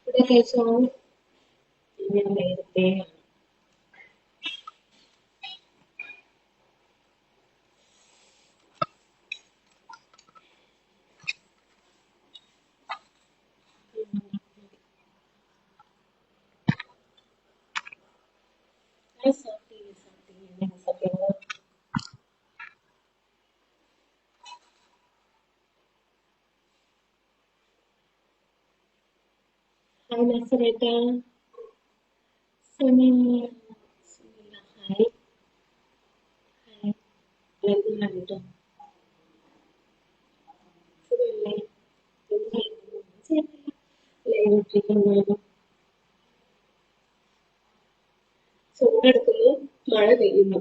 ഇവിടെ കഴിച്ചോ? ഞാൻ നേരത്തെ ഹായ് നസറേട്ട, സുനിൽ, ഹായ് ഹായ് എല്ലാവർക്കും കണ്ടിട്ടോ? സുഖമല്ലേ? ലൈവ് ഇട്ടിരിക്കുന്നു. ചൂടെടുക്കുന്നു, മഴ പെയ്യുന്നു.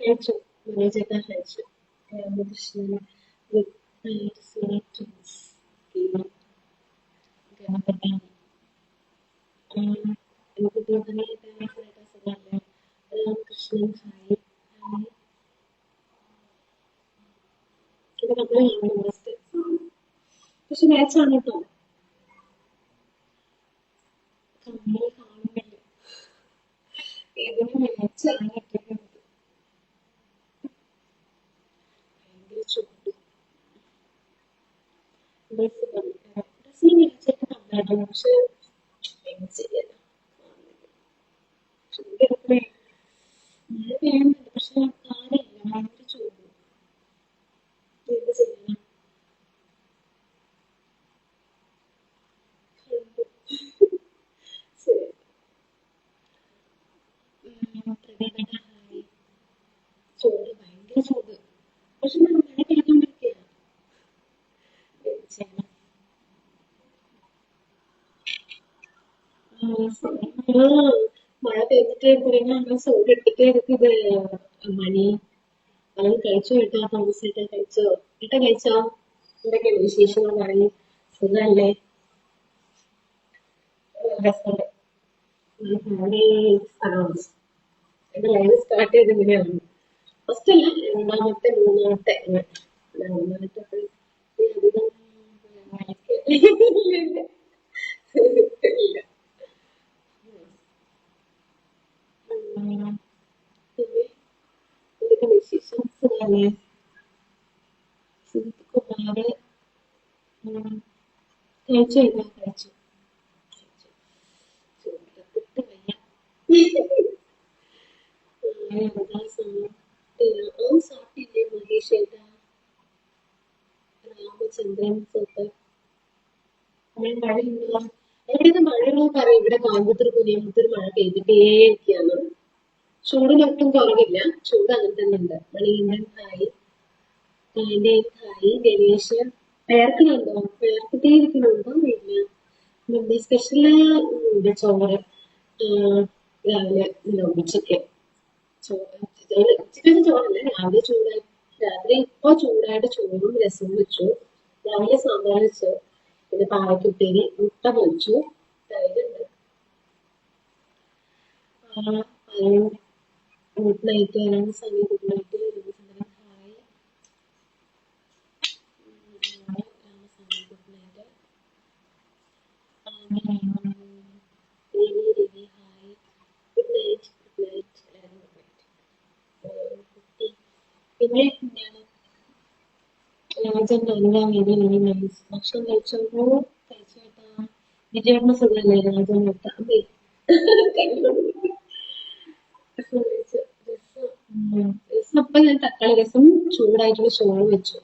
കഴിച്ചു, മനോജേട്ടൻ കഴിച്ചു. Ramakrishnan good night sweet Ganapathi. എനിക്ക് ഗുഡ് നൈറ്റ് സുഖമല്ലേ? Ramakrishnan hi hi. ഇത് നമ്മളാണ് ലാസ്റ്റ്, പക്ഷെ മാച്ചാണ് കേട്ടോ. കമ്മൽ കാണുന്നില്ല, ഇതിന് മാച്ചാണ് ഇട്ടിരിക്കുന്നത്. ഭയങ്കര ചൂട്. ഡ്രസ്സിന് മാച്ചായിട്ട് നന്നായിട്ട്, പക്ഷെ എന്ത് ചെയ്യാനാ, ചൂടെടുക്കണേ. മഴ പെയ്യുന്നുണ്ട്, പക്ഷെ കാര്യമില്ല, ഭയങ്കര ചൂട്. എന്ത് ചെയ്യാനാ? കണ്ടു. ശരി. പ്രവീണ ഹായ്. ചൂട്, ഭയങ്കര ചൂട്, പക്ഷെ മഴ പെയ്തുകൊണ്ടിരിക്കുകയാണ്. എന്ത് ചെയ്യണം? ആ, മഴ പെയ്തിട്ടേ ഇരിക്കുന്ന നമ്മള് സോഡ് ഇട്ടിട്ടേ இருக்குது മണി. അത് കഴിച്ചു കേട്ടോ, തോമസേട്ട കഴിച്ചോ? ഇട്ട കഴിച്ചോ? എന്തൊക്കെയാണ് വിശേഷങ്ങൾ പറയും? സുഖല്ലേ? രസമുണ്ട്. എന്റെ ലൈവ് സ്റ്റാർട്ട് ചെയ്ത് ഇങ്ങനെയാണ്. ഫസ്റ്റ് അല്ല, രണ്ടാമത്തെ മൂന്നാമത്തെ മൂന്നാമത്തെ അധികം ഇല്ല. പിന്നെ എന്തൊക്കെ വിശേഷം? സുഖല്ലേ? സുജിത് കുമാര് കഴിച്ചു കഴിഞ്ഞാൽ കഴിച്ചു. ചോദിക്കത്തിട്ട് വയ്യ. എന്താ സമയം സാപ്പില്ലേ മഹേഷ് ഏട്ടാ? രാമചന്ദ്രൻ സൂപ്പർ. മഴയുണ്ടോ? എവിടെയൊക്കെ മഴയുണ്ടോ പറയും. ഇവിടെ കോയമ്പത്തൂർ കുനിയമ്പത്തൂർ മഴ പെയ്തിട്ടേ ഇരിക്കുകയാണ്. ചൂടിനൊട്ടും കുറവില്ല, ചൂട് അങ്ങനെ തന്നെ ഉണ്ട്. മണികണ്ഠൻ ഹായ്, എൻ്റെ ഹായ്. ഗണേഷ് വേർക്കുന്നുണ്ടോ? വേർത്തിട്ടേ ഇരിക്കുന്നുണ്ടോ? ഇല്ല. നമ്മുടെ സ്പെഷ്യല് ചോറ്, രാവിലെ ഉച്ചയ്ക്ക് ഉച്ചക്കത്തെ ചോറല്ല, രാവിലെ ചൂടായി. രാത്രി ഇപ്പൊ ചൂടായിട്ട് ചോറും രസവും വെച്ചു. രാവിലെ സാമ്പാർ വെച്ചു, പിന്നെ പാവയ്ക്കുപ്പേരി, മുട്ട പൊരിച്ചു, തൈരുണ്ട്. Good night Sunny, good night Ravichandran hi. Ramaswamy good night. Ravi Ravi hi. Good night good night എല്ലാവരും ഗുഡ് നൈറ്റ്. പിന്നെ എന്താണ് രാജൻ നല്ല വെരി വെരി നൈസ്. ഭക്ഷണം കഴിച്ചോ? കഴിച്ചു കേട്ടാ. വിജയേട്ടന് സുഖമല്ലേ? രാജൻ കേട്ട അതെ. രസം ഇപ്പൊ ഞാൻ തക്കാളി രസം ചൂടായിട്ടുള്ള ചോറ് വെച്ചു.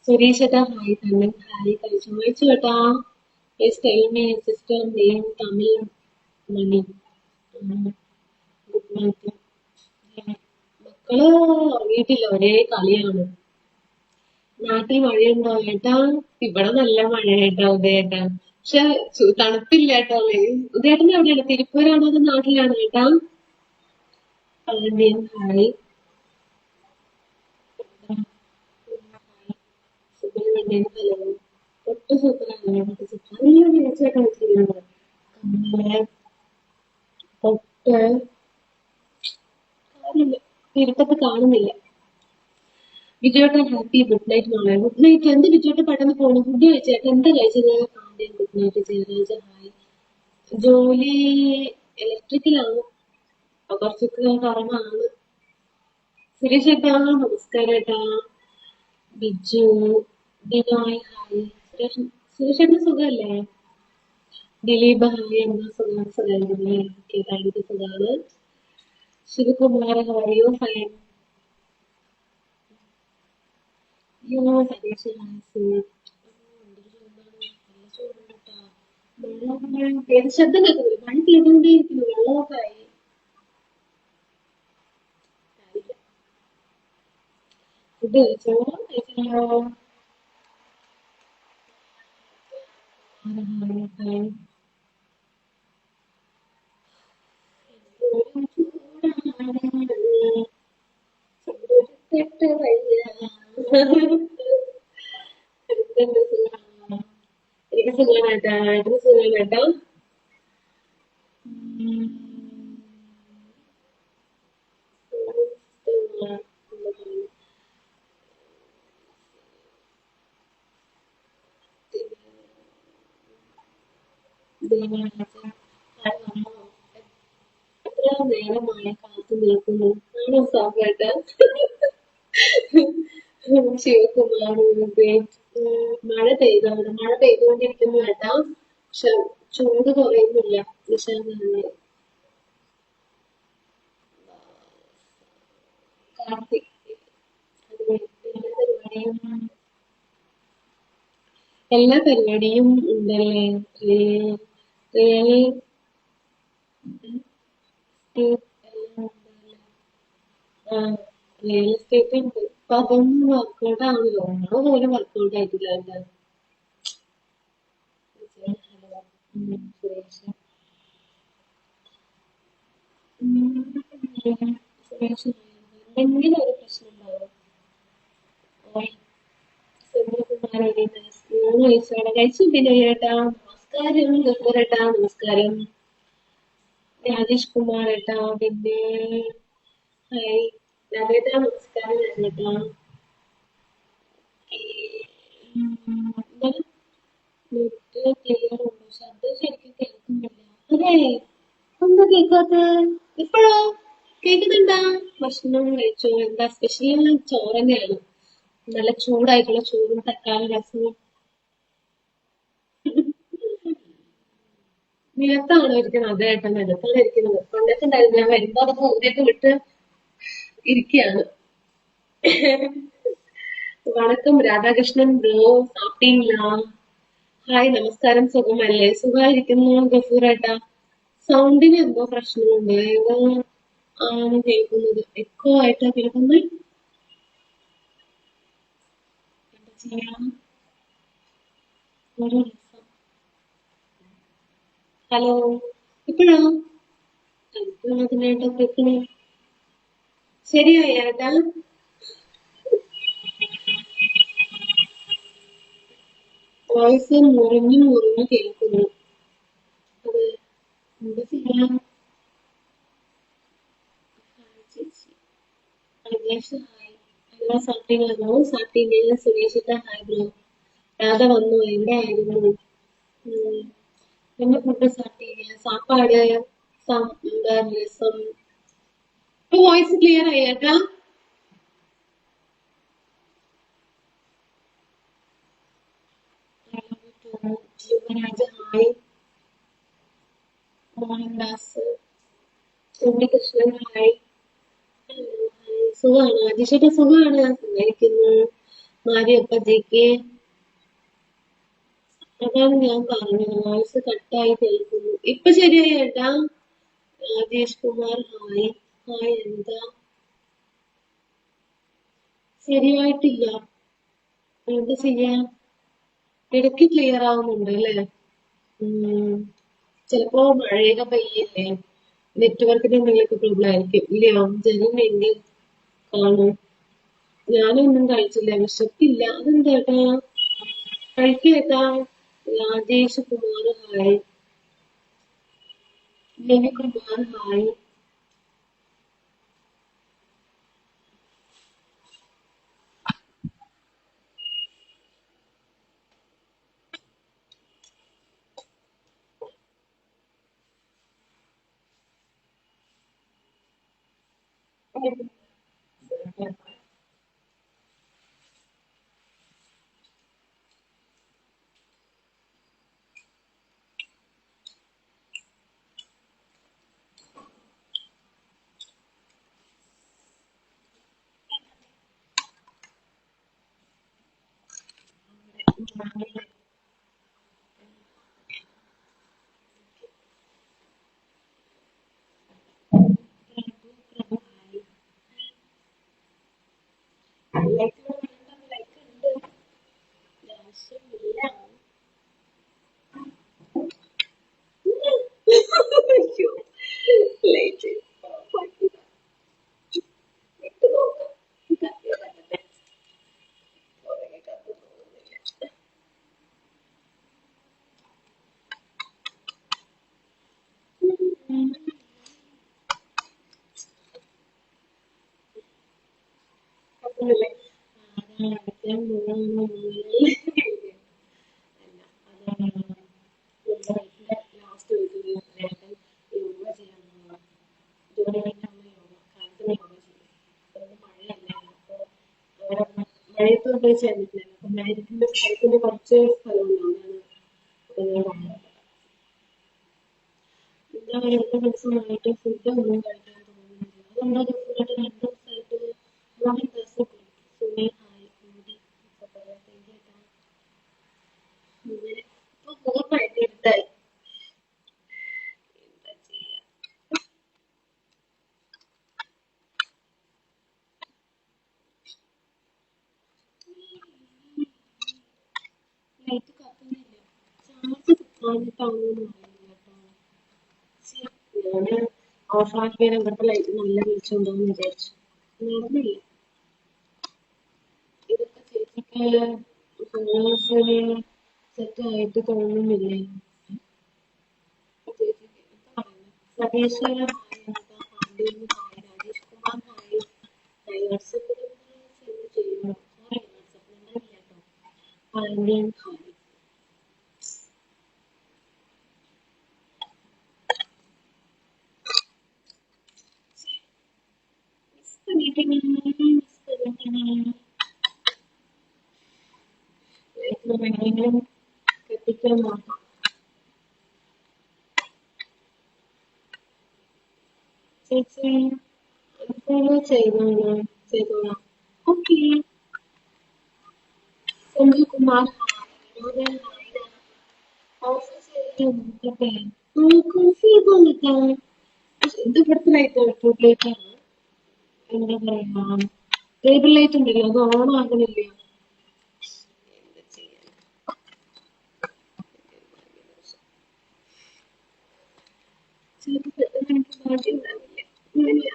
സുരേഷ് ഏട്ടാ ഹായ്. കണ്ണൻ ഹായ്. കഴിച്ചു കഴിച്ചു കേട്ടാ. Sister name Tamil Mani. Good night. മക്കള് ഉറങ്ങിയിട്ടില്ല, ഒരേ കളിയാണ്. നാട്ടിൽ മഴയുണ്ടോ ഏട്ടാ? ഇവിടെ നല്ല മഴ കേട്ടാ ഉദയേട്ടാ. പക്ഷെ തണുപ്പില്ല കേട്ടോ. ഉദയേട്ടൻ എവിടെയാണ്? തിരുപ്പൂരാണോ അതോ നാട്ടിലാണോ ഏട്ടാ? പാണ്ഡ്യൻ ഹായ്. സുബ്രഹ്മണ്യൻ ഹലോ. ഒട്ടും സൂപ്പറാണ് നല്ല മികച്ചതായിട്ടാണ് ചെയ്യുന്നത്. കമ്മല്, പൊട്ട്, കാര്യമില്ല. ഇരുട്ടത്ത് കാണുന്നില്ല. വിജയോട്ടൻ ഹാപ്പി ഗുഡ് നൈറ്റ് മോളെ. Good night. എന്ത് വിജയോട്ട് പെട്ടെന്ന് പോണു? ഫുഡ് കഴിച്ചേട്ടാ? എന്താ കഴിച്ചത്? ആദ്യം ഗുഡ് നൈറ്റ് ജയരാജ ഹായ്. ജോലി ഇലക്ട്രിക്കലാണ്. അപ്പൊ കുറച്ചൊക്കെ കുറവാണ്. സുരേഷ് ഏട്ടാ നമസ്കാരം ഏട്ടാ. ബിജു ബിനോയ് ഹായ്. സുരേഷ് ഏട്ടന് സുഖമല്ലേ? ദിലീപ് ഹായ്. എന്താ സുഖമാണ്? സുഖമല്ലേ? Okay, thank you. സുഖമാണ്. ശിവകുമാർ ഹായോ ഫൈൻ. യോ സതീഷ് ഹായ്. എന്തൊരു ചൂടാണ്. നല്ല ചൂടുണ്ട് കേട്ടോ. ഏത് ശബ്ദം കേൾക്കുന്നില്ല? മഴ പെയ്തുകൊണ്ടേയിരിക്കുന്നു. വെള്ളമൊക്കെ ആയി. ഫുഡ് കഴിച്ചോ? കഴിച്ചല്ലോ. ഹായ്. ചൂടെടുത്തിട്ട് വയ്യ. എന്തുണ്ട് സുഖാണോ? എനിക്ക് സുഖമാണ് കേട്ടാ. എനിക്ക് സുഖമാണ് കേട്ടോ. ഉം. എത്ര നേരമായി കാത്തു നിൽക്കുന്നു? ആണോ സാബേട്ട? ശിവകുമാർ മഴ പെയ്തോണ്ട് മഴ പെയ്തുകൊണ്ടിരിക്കുന്നു കേട്ടാ. പക്ഷെ ചൂട് കുറയുന്നില്ല. വിശാഖാണ് കാർത്തിക്. അതുപോലെ എല്ലാ പരിപാടിയും ഉണ്ടല്ലേ? റിയൽ റിയൽ എസ്റ്റേറ്റ് എല്ലാം ഉണ്ടല്ലേ? ആ, റിയൽ എസ്റ്റേറ്റ് ഉണ്ട്. അപ്പൊ അതൊന്നും വർക്കൗട്ട് ആവില്ല. ഒന്നും പോലും വർക്കൗട്ട് ആയിട്ടില്ല കേട്ടോ. ഹലോ. സുരേഷ്. സുരേഷ് എന്തെങ്കിലും ഒരു പ്രശ്നം ഉണ്ടാവും. ഓയ് സെന്തിൽകുമാർ മൂന്ന് വയസ്സോടെ കഴിച്ചു. പിന്നെ ഏട്ടാ നമസ്കാരം. ഗഫൂറേട്ടാ നമസ്കാരം. രാജേഷ് കുമാർ ഏട്ടാ. പിന്നെ ഹായ് രാജേട്ടാ നമസ്കാരം. രാജേട്ടാ എന്താണ് നെറ്റ് ക്ലിയർ ഉണ്ടോ? ശബ്ദം ശരിക്കും കേൾക്കുന്നില്ല. അതെ, എന്താ കേൾക്കാത്ത? ഇപ്പോഴോ? കേൾക്കുന്നുണ്ടാ? ഭക്ഷണം കഴിച്ചോ? എന്താ സ്പെഷ്യൽ? ചോറ് തന്നെയാണ്. നല്ല ചൂടായിട്ടുള്ള ചോറും തക്കാളി രസവും. നിലത്താണോ ഇരിക്കുന്നത്? അതെ ഏട്ടാ, നിലത്താണ് ഇരിക്കുന്നത്. കൊല്ലത്തുണ്ടായിരുന്നു. ഞാൻ വരുമ്പോ അതൊക്കെ ഊരിയൊക്കെ വിട്ട് ഇരിക്കുകയാണ്. വണക്കം രാധാകൃഷ്ണൻ ബ്രോ. സാപ്പിട്ടീங்களா? ഹായ് നമസ്കാരം. സുഖമല്ലേ? സുഖമായിരിക്കുന്നു ഗഫൂറേട്ടാ. സൗണ്ടിന് എന്തോ പ്രശ്നമുണ്ട്. ഏതോ ആണ് കേൾക്കുന്നത്. എക്കോ ആയിട്ടാ കേൾക്കുന്നത്. എന്താ ചെയ്യാം? ഒരു രസം. ഹലോ. ഇപ്പഴോ? എനിക്ക് അതിനായിട്ടാ കേൾക്കണേ. ശരിയായി ഏട്ടാ. വോയിസ് മുറിഞ്ഞു മുറിഞ്ഞു കേൾക്കുന്നു. അത് എന്താ ചെയ്യാം? ഹായ് ചേച്ചി. അജേഷ് ഹായ്. എല്ലാ സാപ്പിങ്ങാണോ? സാപ്പിങ്. സുരേഷിത്ത ഹായ് ബ്രോ. രാധ വന്നു. എവിടെയായിരുന്നു? ഉം. என்ன ஃபுட்டு சாப்பிட்டீங்க? சாப்பாடு, சாம்பார், ரசம். இப்போ வாய்ஸ் கிளியர் ஆயாக்கா? Yuvaraja hi. Mohandas. Unnikrishnan hi. Hello hi. സുഖാണോ? അജിഷേട്ട സുഖാണ്. സുഖായിരിക്കുന്നു. മാരിയപ്പ ജെക്ക്. അതാണ് ഞാൻ പറഞ്ഞത്. വോയിസ് കട്ടായി കേൾക്കുന്നു. ഇപ്പൊ ശരിയായി ഏട്ടാ. രാജേഷ് കുമാർ ഹായ്. ഹായ് എന്താ ശരിയായിട്ടില്ല? എന്താ ചെയ്യാ? ഇടയ്ക്ക് ക്ലിയർ ആവുന്നുണ്ട് അല്ലേ? ഉം. ചിലപ്പോ മഴയൊക്കെ പെയ്യല്ലേ? നെറ്റ്വർക്കിന്റെ എന്തെങ്കിലുമൊക്കെ പ്രോബ്ലം ആയിരിക്കും. ഇല്ലയോ? ജനം എന്നെ കാണും. ഞാനൊന്നും കഴിച്ചില്ല. വിശപ്പില്ല. അതെന്താട്ടാ? കഴിക്കേട്ടാ. രാജേഷ് കുമാർ ഹായ്. രവികുമാർ ഹായ്. മഴയത്ത് പോയി ചേർന്നിട്ടില്ല. അപ്പൊ മഴയത്തിന്റെ സ്ഥലത്തിന്റെ കുറച്ച് സ്ഥലമുണ്ടാവും. എന്താ രണ്ട് ദിവസമായിട്ട് ഫുഡ് ഒന്നും കഴിക്കാൻ തോന്നുന്നില്ല. അതെന്താ ഡിഫറെന്റ്? രണ്ട് ദിവസമായിട്ട് മൂന്ന് ദിവസം സുമേ ഹായ് കൂടി ഇങ്ങനെ ഇപ്പൊ പൂർണ്ണമായിട്ട് ഇരുട്ടായി. എന്താ ചെയ്യാ? ലൈറ്റ് കത്തുന്നില്ല. ചാർജ് കുത്താനിട്ടാണെന്ന് അറിയില്ല കേട്ടോ. ഞാന് ഓഫാക്കിയാൽ ഇവിടുത്തെ ലൈറ്റ് നല്ല വെളിച്ചമുണ്ടാവും വിചാരിച്ചു. നടന്നില്ല. ഇതൊക്കെ ചേച്ചിക്ക് ഫിനാൻഷ്യലി സെറ്റ് ആയിട്ട് തോന്നുന്നില്ലേ? ചേച്ചിക്ക് എന്താ പറയുന്നത്? Satheesh hi, Anitha Pandyan hi, Rajesh Kumar hi. Hi വാട്സപ്പിൽ സെൻഡ് ചെയ്യുമോ? സോറി വാട്സപ്പ് നമ്പർ ഇല്ല കേട്ടോ. പാണ്ഡ്യൻ ഹായ്. എങ്ങനെയെങ്കിലും കെട്ടിക്കാൻ നോക്കാം. ചേച്ചി അൺഫോളോ ചെയ്തോളാം. ഓക്കെ. സെന്തിൽകുമാർ ഹായ്. ഓഫർ ചെയ്യാൻ നോക്കട്ടെ. കോഫി പോലത്തെ ഇത് ഇവിടുത്തെ ലൈറ്റ് ട്യൂബ് ലൈറ്റ് ആണ്. എന്താ പറയാ, ടേബിൾ ലൈറ്റ് ഉണ്ടല്ലോ, അത് ഓൺ ആകണില്ല. എന്താ ചെയ്യാൻ? ചിലപ്പോൾ പെട്ടെന്ന് എനിക്ക് ഭാഗ്യം ഉണ്ടാവില്ല. ഇല്ല.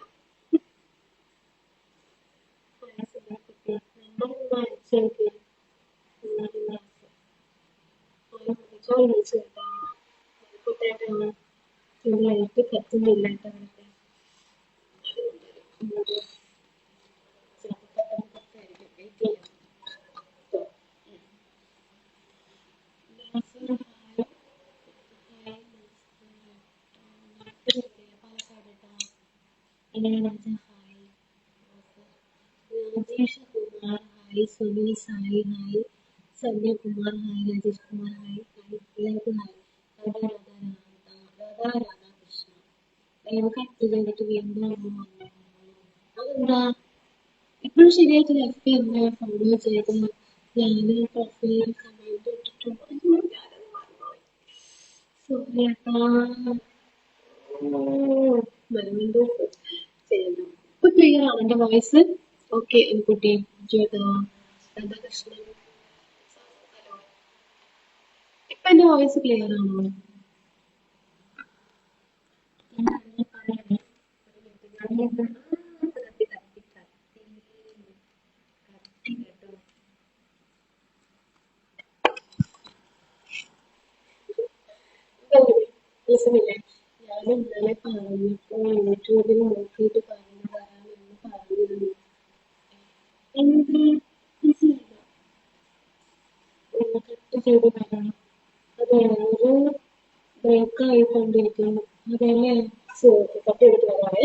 നമ്പർ ഒന്ന് അയച്ചേക്ക്. വിളിച്ചു കേട്ടോ. ആയിക്കോട്ടേട്ടാ. ലൈറ്റ് കത്തുന്നില്ല കേട്ടോ ഇവിടുത്തെ. അതുകൊണ്ട് ചിലപ്പോൾ പെട്ടെന്ന് കത്തായിരിക്കും. വെയിറ്റ് ചെയ്യാം കേട്ടോ. നാസർ ഹായ്. ഹായ് നാട്ടിൽ എവിടെയാ? പാലക്കാട് കേട്ടോ. Ilaiyaraaja hi. Rajesh Kumar hi. Sunil Sai hi. Sanyakumar hi. Rajesh Kumar hi. Hi എല്ലാവർക്കും ഹായ്. രാധാ രാധാകൃഷ്ണ ലൈവ് കട്ട് ചെയ്തിട്ട് വീണ്ടും വന്നു. അതെന്താ ഇപ്പോഴും ശരിയായിട്ട് ലെഫ്റ്റ് എന്നെ ഫോളോ ചെയ്ത് ഞാന് പ്രൊഫൈൽ കമന്റ് ഇട്ടിട്ടുണ്ട്. അയ്യോ, ഞാനത് മറന്നുപോയി. സോറി ഏട്ടാ. വരുന്നുണ്ട് ചെയ്യണം. ഇപ്പൊ ക്ലിയർ ആണ് എന്റെ വോയിസ്? ഓക്കെ കുട്ടി ചേട്ടാ രാധാകൃഷ്ണൻ. ഹലോ. ഇപ്പൊ എന്റെ വോയിസ് ക്ലിയർ ആണോ? ഞാൻ പറയണേ. ഒരു മിനിറ്റ്. കത്തി കത്തി കത്തി കത്തി കേട്ടോ. രസമില്ലേ? ഞാൻ ഇന്നലെ പറഞ്ഞപ്പോ യൂട്യൂബിൽ നോക്കിയിട്ട് പറഞ്ഞു തരാമെന്ന് പറഞ്ഞിരുന്നു. എന്ത് മനസ്സിലായില്ല. ഒന്ന് കട്ട് ചെയ്ത് തരണം. അതെ, ഒരു ബ്രേക്ക് ആയിക്കൊണ്ടിരിക്കുന്നു. അതെല്ലേ? ശരി, കട്ട് ചെയ്തിട്ട് വരാവേ.